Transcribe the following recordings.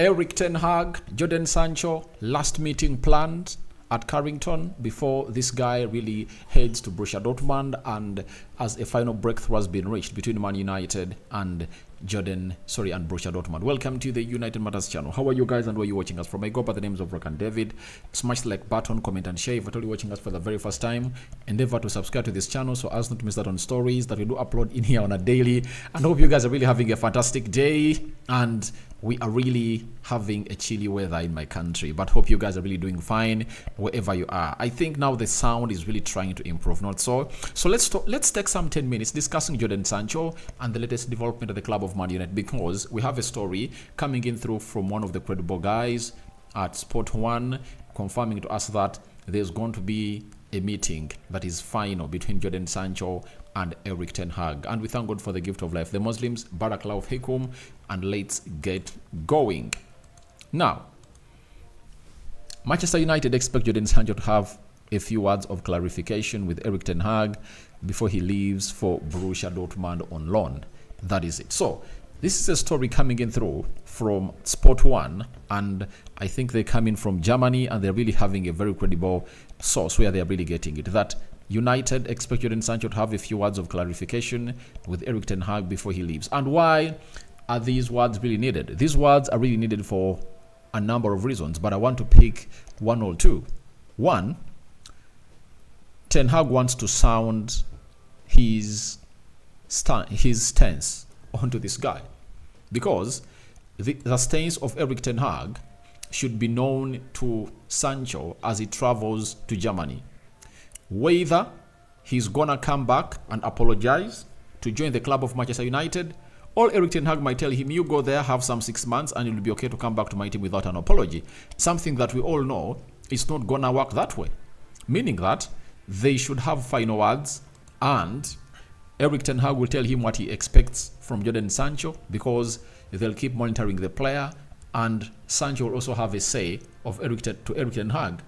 Erik Ten Hag, Jodan Sancho, last meeting planned at Carrington before this guy really heads to Borussia Dortmund, and as a final breakthrough has been reached between Man United and and Borussia Dortmund. Welcome to the United Matters channel. How are you guys and where are you watching us from? I go by the names of Rock and David. Smash the like button, comment and share. If you're watching us for the very first time, endeavor to subscribe to this channel so as not to miss out on stories that we do upload in here on a daily. And I hope you guys are really having a fantastic day, and we are really having a chilly weather in my country, but hope you guys are really doing fine wherever you are. I think now the sound is really trying to improve, not so? So let's take some 10 minutes discussing Jodan Sancho and the latest development of the club of Man United, because we have a story coming in through from one of the credible guys at Sport 1 confirming to us that there's going to be a meeting that is final between Jodan Sancho and Erik Ten Hag, and we thank God for the gift of life. The Muslims, Barakallahu Fikum, and let's get going. Now, Manchester United expect Jodan Sancho to have a few words of clarification with Erik Ten Hag before he leaves for Borussia Dortmund on loan. That is it. So, this is a story coming in through from Sport 1, and I think they come in from Germany, and they're really having a very credible source where they're really getting it. That United expect Jodan Sancho to have a few words of clarification with Erik Ten Hag before he leaves. And why are these words really needed? These words are really needed for a number of reasons, but I want to pick one or two. One, Ten Hag wants to sound his stance onto this guy, because the stance of Erik Ten Hag should be known to Sancho as he travels to Germany. Whether he's gonna come back and apologize to join the club of Manchester United, or Erik Ten Hag might tell him, you go there, have some 6 months, and it'll be okay to come back to my team without an apology. Something that we all know is not gonna work that way. Meaning that they should have final words, and Erik Ten Hag will tell him what he expects from Jodan Sancho, because they'll keep monitoring the player, and Sancho will also have a say of Erik Ten Hag.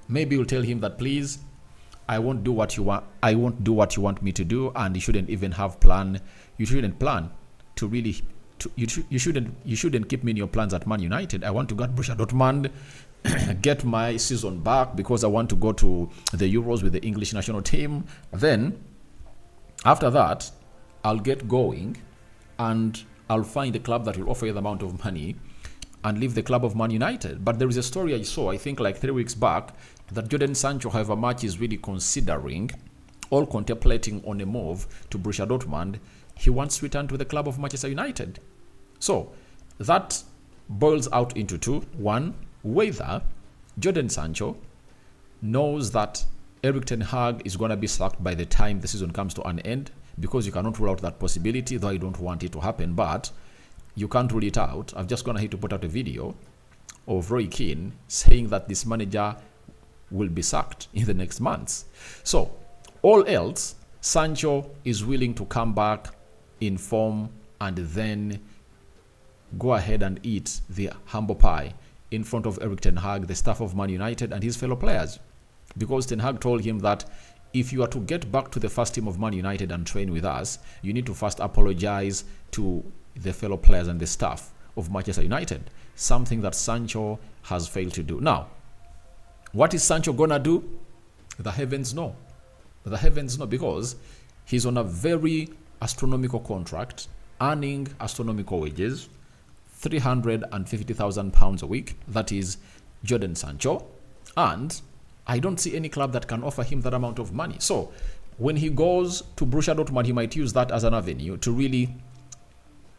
Maybe he'll tell him that, please, I won't do what you want. I won't do what you want me to do, and you shouldn't even have plan. You shouldn't plan to really. You shouldn't keep me in your plans at Man United. I want to go to Borussia Dortmund, get my season back, because I want to go to the Euros with the English national team. Then, after that, I'll get going, and I'll find a club that will offer you the amount of money and leave the club of Man United. But there is a story I saw, I think like 3 weeks back, that Jodan Sancho, however much is really considering or contemplating on a move to Borussia Dortmund, he wants to return to the club of Manchester United. So that boils out into two. One, whether Jodan Sancho knows that Erik Ten Hag is going to be sacked by the time the season comes to an end, because you cannot rule out that possibility, though I don't want it to happen, but you can't rule it out. I've just gone ahead to put out a video of Roy Keane saying that this manager will be sacked in the next months. So, all else, Sancho is willing to come back in form and then go ahead and eat the humble pie in front of Erik Ten Hag, the staff of Man United, and his fellow players. Because Ten Hag told him that if you are to get back to the first team of Man United and train with us, you need to first apologize to the fellow players and the staff of Manchester United, something that Sancho has failed to do. Now, what is Sancho gonna do? The heavens know. The heavens know, because he's on a very astronomical contract, earning astronomical wages, £350,000 a week. That is Jodan Sancho, and I don't see any club that can offer him that amount of money. So when he goes to Borussia Dortmund, he might use that as an avenue to really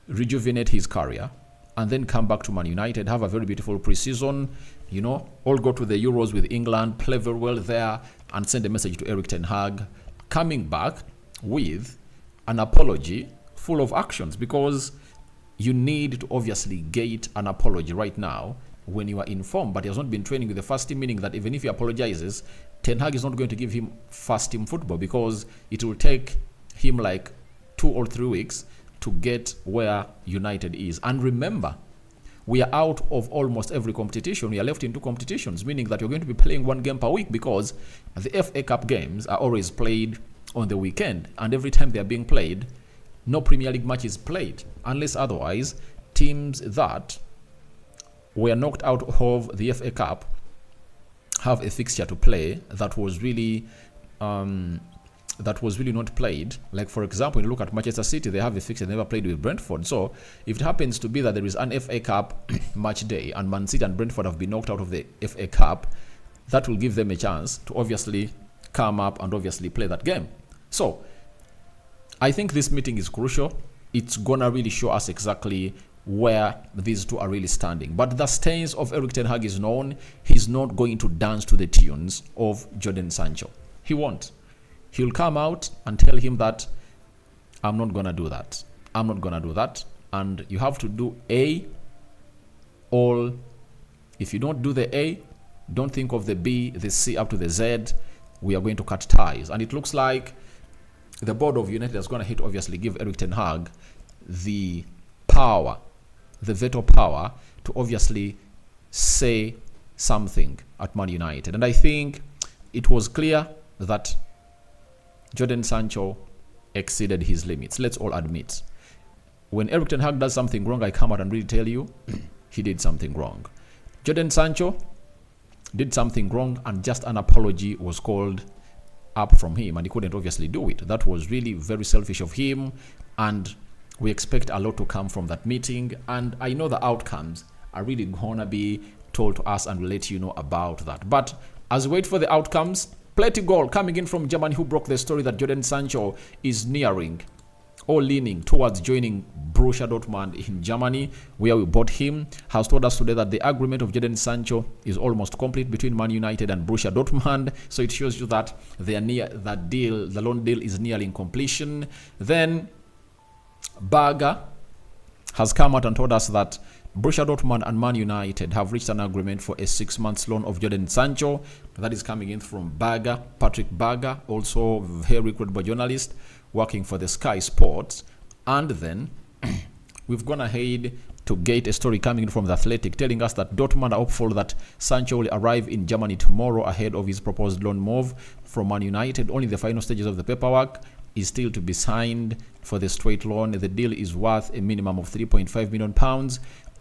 rejuvenate his career, and then come back to Man United, have a very beautiful pre-season, you know, all go to the Euros with England, play very well there, and send a message to Erik Ten Hag, coming back with an apology full of actions, because you need to obviously get an apology right now when you are in form, but he has not been training with the first team, meaning that even if he apologizes, Ten Hag is not going to give him first team football, because it will take him like 2 or 3 weeks to get where United is. And remember, we are out of almost every competition. We are left in 2 competitions, meaning that you're going to be playing 1 game per week, because the FA Cup games are always played on the weekend, and every time they are being played, no Premier League match is played, unless otherwise teams that were knocked out of the FA Cup have a fixture to play that was really not played. Like, for example, when you look at Manchester City, they have a fixture they never played with Brentford. So if it happens to be that there is an FA Cup match day and Man City and Brentford have been knocked out of the FA Cup, that will give them a chance to obviously come up and obviously play that game. So I think this meeting is crucial. It's gonna really show us exactly where these two are really standing. But the stance of Erik ten Hag is known. He's not going to dance to the tunes of Jodan Sancho. He won't. He'll come out and tell him that I'm not gonna do that. I'm not gonna do that. And you have to do A all. If you don't do the A, don't think of the B, the C up to the Z. We are going to cut ties. And it looks like the board of United is going to obviously give Erik ten Hag the power, the veto power to obviously say something at Man United. And I think it was clear that Jodan Sancho exceeded his limits. Let's all admit. When Erik ten Hag does something wrong, I come out and really tell you he did something wrong. Jodan Sancho did something wrong and just an apology was called up from him and he couldn't obviously do it. That was really very selfish of him, and we expect a lot to come from that meeting, and I know the outcomes are really gonna be told to us and we'll let you know about that. But as we wait for the outcomes, plenty goal coming in from Germany, who broke the story that Jodan Sancho is nearing or leaning towards joining Borussia Dortmund in Germany, where we bought him, has told us today that the agreement of Jodan Sancho is almost complete between Man United and Borussia Dortmund. So it shows you that they are near that deal, the loan deal is nearing completion. Then Berger has come out and told us that Borussia Dortmund and Man United have reached an agreement for a 6-month loan of Jodan Sancho. That is coming in from Berger, Patrick Berger, also very credible journalist working for the Sky Sports. And then we've gone ahead to get a story coming in from The Athletic telling us that Dortmund are hopeful that Sancho will arrive in Germany tomorrow ahead of his proposed loan move from Man United. Only the final stages of the paperwork is still to be signed for the straight loan. The deal is worth a minimum of £3.5 million,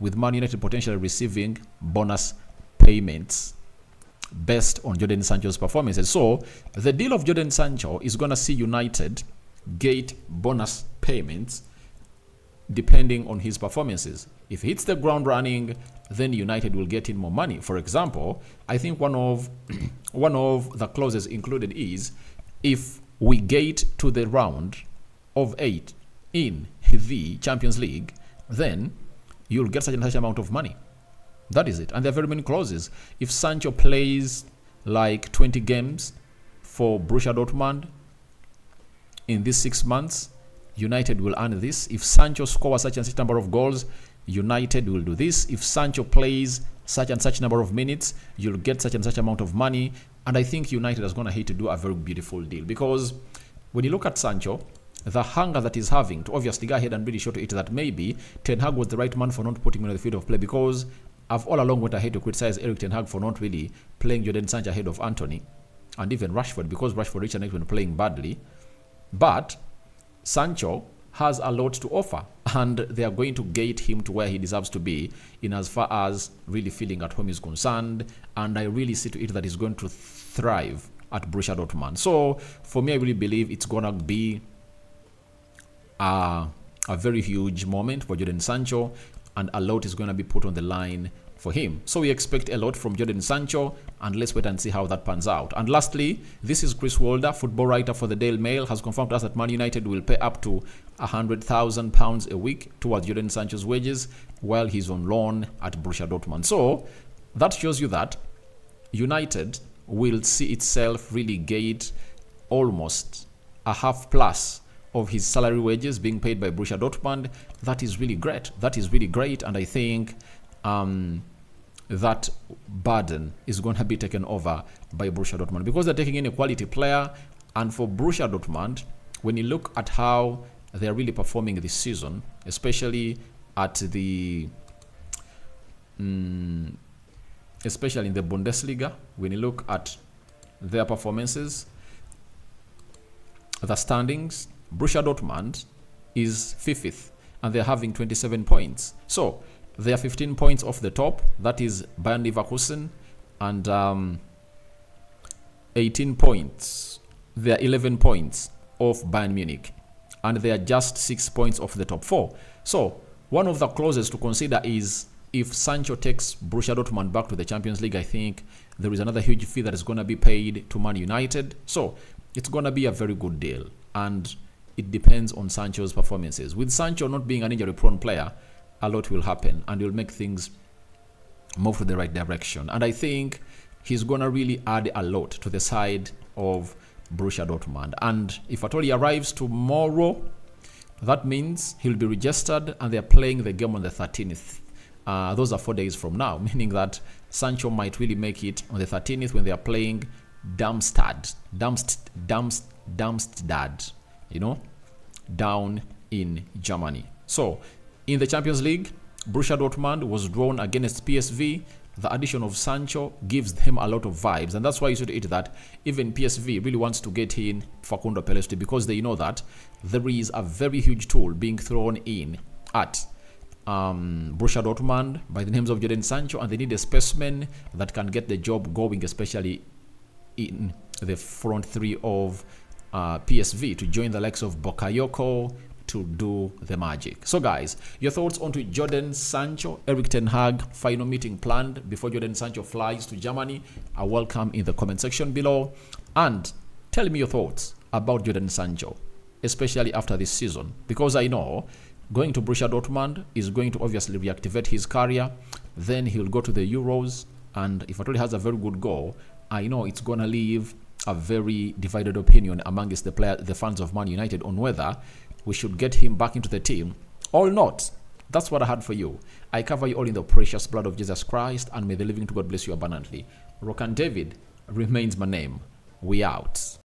with Man United potentially receiving bonus payments based on Jodan Sancho's performances. So the deal of Jodan Sancho is going to see United get bonus payments depending on his performances. If he hits the ground running, then United will get in more money. For example, I think one of the clauses included is if we get to the round of 8 in the Champions League, then you'll get such and such amount of money. That is it. And there are very many clauses. If Sancho plays like 20 games for Borussia Dortmund in these 6 months, United will earn this. If Sancho scores such and such number of goals, United will do this. If Sancho plays such and such number of minutes, you'll get such and such amount of money. And I think United is going to hate to do a very beautiful deal, because when you look at Sancho, the hunger that he's having to obviously go ahead and really show to it that maybe Ten Hag was the right man for not putting him on the field of play, because I've all along went ahead to criticize Erik ten Hag for not really playing Jodan Sancho ahead of Anthony and even Rashford, because Rashford reached an age when playing badly. But Sancho has a lot to offer, and they are going to get him to where he deserves to be in as far as really feeling at home is concerned. And I really see to it that he's going to thrive at Borussia Dortmund. So for me, I really believe it's going to be a very huge moment for Jodan Sancho, and a lot is going to be put on the line for him. So we expect a lot from Jodan Sancho, and let's wait and see how that pans out. And lastly, this is Chris Wilder, football writer for the Daily Mail, has confirmed to us that Man United will pay up to £100,000 a week towards Jodan Sancho's wages while he's on loan at Borussia Dortmund. So that shows you that United will see itself really get almost a half plus of his salary wages being paid by Borussia Dortmund. That is really great. That is really great. And I think that burden is going to be taken over by Borussia Dortmund, because they're taking in a quality player. And for Borussia Dortmund, when you look at how they're really performing this season, especially at the especially in the Bundesliga, when you look at their performances, the standings, Borussia Dortmund is 5th and they're having 27 points. So They are 15 points off the top. That is Bayern Leverkusen. And 18 points. They are 11 points off Bayern Munich. And they are just 6 points off the top 4. So, one of the clauses to consider is if Sancho takes Borussia Dortmund back to the Champions League, I think there is another huge fee that is going to be paid to Man United. So, it's going to be a very good deal. And it depends on Sancho's performances. With Sancho not being an injury-prone player, a lot will happen. And it will make things move to the right direction. And I think he's going to really add a lot to the side of Borussia Dortmund. And if at all he arrives tomorrow, that means he'll be registered and they're playing the game on the 13th. Those are 4 days from now, meaning that Sancho might really make it on the 13th when they are playing Darmstadt, you know, down in Germany. So, in the Champions League, Borussia Dortmund was drawn against PSV. The addition of Sancho gives him a lot of vibes, and that's why you should eat that even PSV really wants to get in Facundo Pelestri, because they know that there is a very huge tool being thrown in at Borussia Dortmund by the names of Jodan Sancho, and they need a specimen that can get the job going, especially in the front three of PSV, to join the likes of Bakayoko to do the magic. So guys, your thoughts onto Jodan Sancho, Erik ten Hag final meeting planned before Jodan Sancho flies to Germany are welcome in the comment section below. And tell me your thoughts about Jodan Sancho, especially after this season, because I know going to Borussia Dortmund is going to obviously reactivate his career. Then he'll go to the Euros, and if at all he has a very good goal, I know it's gonna leave a very divided opinion amongst the fans of Man United on whether we should get him back into the team or not. That's what I had for you. I cover you all in the precious blood of Jesus Christ, and may the living to God bless you abundantly. Rock and David remains my name. We out.